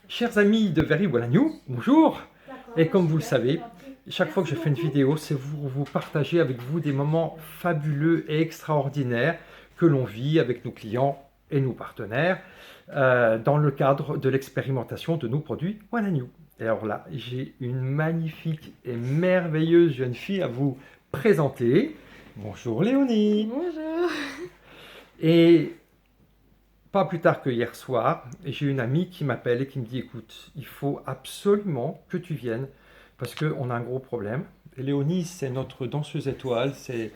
Chers amis de Very Well and You, bonjour. Et comme vous le savez, chaque fois que je fais une vidéo, c'est pour vous partager avec vous des moments fabuleux et extraordinaires que l'on vit avec nos clients et nos partenaires dans le cadre de l'expérimentation de nos produits Well and You. Et alors là, j'ai une magnifique et merveilleuse jeune fille à vous présenter. Bonjour Léonie. Bonjour. Et pas plus tard que hier soir, j'ai une amie qui m'appelle et qui me dit, écoute, il faut absolument que tu viennes parce qu'on a un gros problème. Et Léonie, c'est notre danseuse étoile, c'est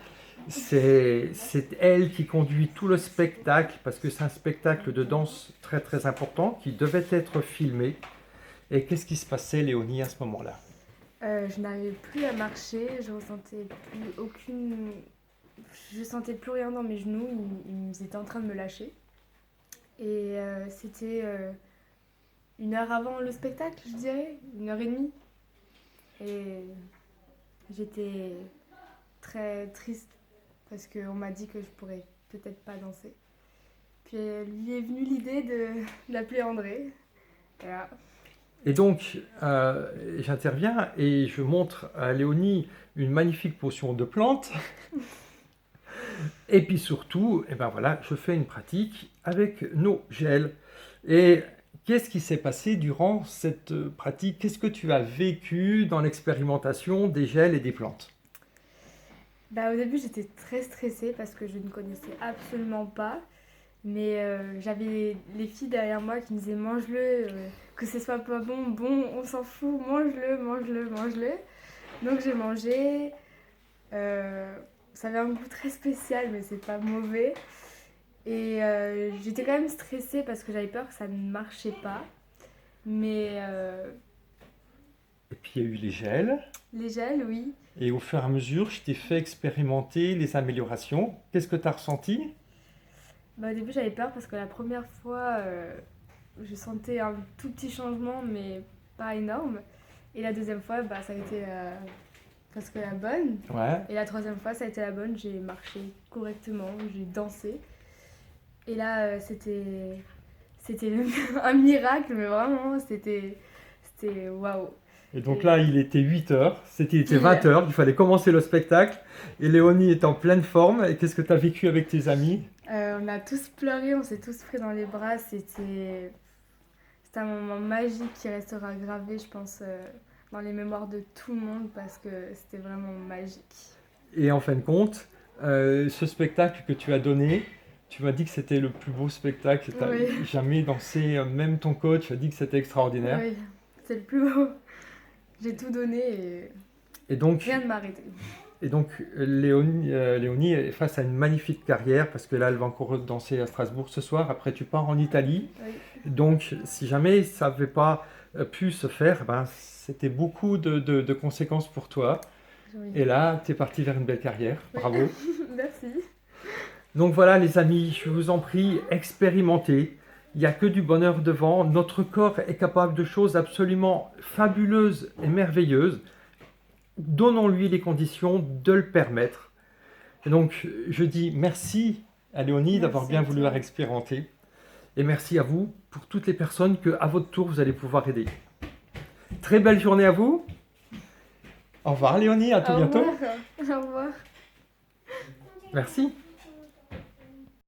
elle qui conduit tout le spectacle parce que c'est un spectacle de danse très très important qui devait être filmé. Et qu'est-ce qui se passait, Léonie, à ce moment-là? Je n'arrivais plus à marcher, je sentais plus rien dans mes genoux, ils étaient en train de me lâcher. Et c'était 1 heure avant le spectacle, je dirais, 1 heure et demie. Et j'étais très triste parce qu'on m'a dit que je pourrais peut-être pas danser. Puis lui est venue l'idée de l'appeler André. Et là, Et donc, j'interviens et je montre à Léonie une magnifique potion de plantes. Et puis surtout, eh ben voilà, je fais une pratique avec nos gels. Et qu'est-ce qui s'est passé durant cette pratique? Qu'est-ce que tu as vécu dans l'expérimentation des gels et des plantes? au début, j'étais très stressée parce que je ne connaissais absolument pas. Mais j'avais les filles derrière moi qui me disaient mange-le, que ce soit pas bon, bon, on s'en fout, mange-le, mange-le, mange-le. Donc j'ai mangé. Ça avait un goût très spécial, mais c'est pas mauvais. Et j'étais quand même stressée parce que j'avais peur que ça ne marchait pas. Mais Et puis il y a eu les gels. les gels, oui. Et au fur et à mesure, je t'ai fait expérimenter les améliorations. Qu'est-ce que tu as ressenti? Au début, j'avais peur parce que la première fois, je sentais un tout petit changement, mais pas énorme. Et la deuxième fois, ça a été presque la bonne. Ouais. Et la troisième fois, ça a été la bonne. J'ai marché correctement, j'ai dansé. Et là, c'était un miracle, mais vraiment, c'était waouh. Et donc Et là, il était 8 heures, il était pile, 20 heures, il fallait commencer le spectacle. Et Léonie est en pleine forme. Et qu'est-ce que tu as vécu avec tes amis? on a tous pleuré, on s'est tous pris dans les bras. C'était un moment magique qui restera gravé, je pense, dans les mémoires de tout le monde parce que c'était vraiment magique. Et en fin de compte, ce spectacle que tu as donné, tu m'as dit que c'était le plus beau spectacle. Tu Oui, n'as jamais dansé, même ton coach a dit que c'était extraordinaire. oui, c'est le plus beau. J'ai tout donné et Et donc, rien ne m'a arrêté. Léonie est face à une magnifique carrière parce que là, elle va encore danser à Strasbourg ce soir. Après, tu pars en Italie. Oui, Donc, si jamais ça n'avait pas pu se faire, ben, c'était beaucoup de conséquences pour toi. oui. Et là, tu es parti vers une belle carrière. Oui. Bravo. Merci. Donc voilà, les amis, je vous en prie, expérimentez. Il n'y a que du bonheur devant. Notre corps est capable de choses absolument fabuleuses et merveilleuses. Donnons-lui les conditions de le permettre. Et donc, je dis merci à Léonie d'avoir Merci bien à voulu toi. la expérimenter. Et merci à vous pour toutes les personnes que, à votre tour, vous allez pouvoir aider. Très belle journée à vous. Au revoir Léonie, à tout Au bientôt. revoir. Au revoir. Merci.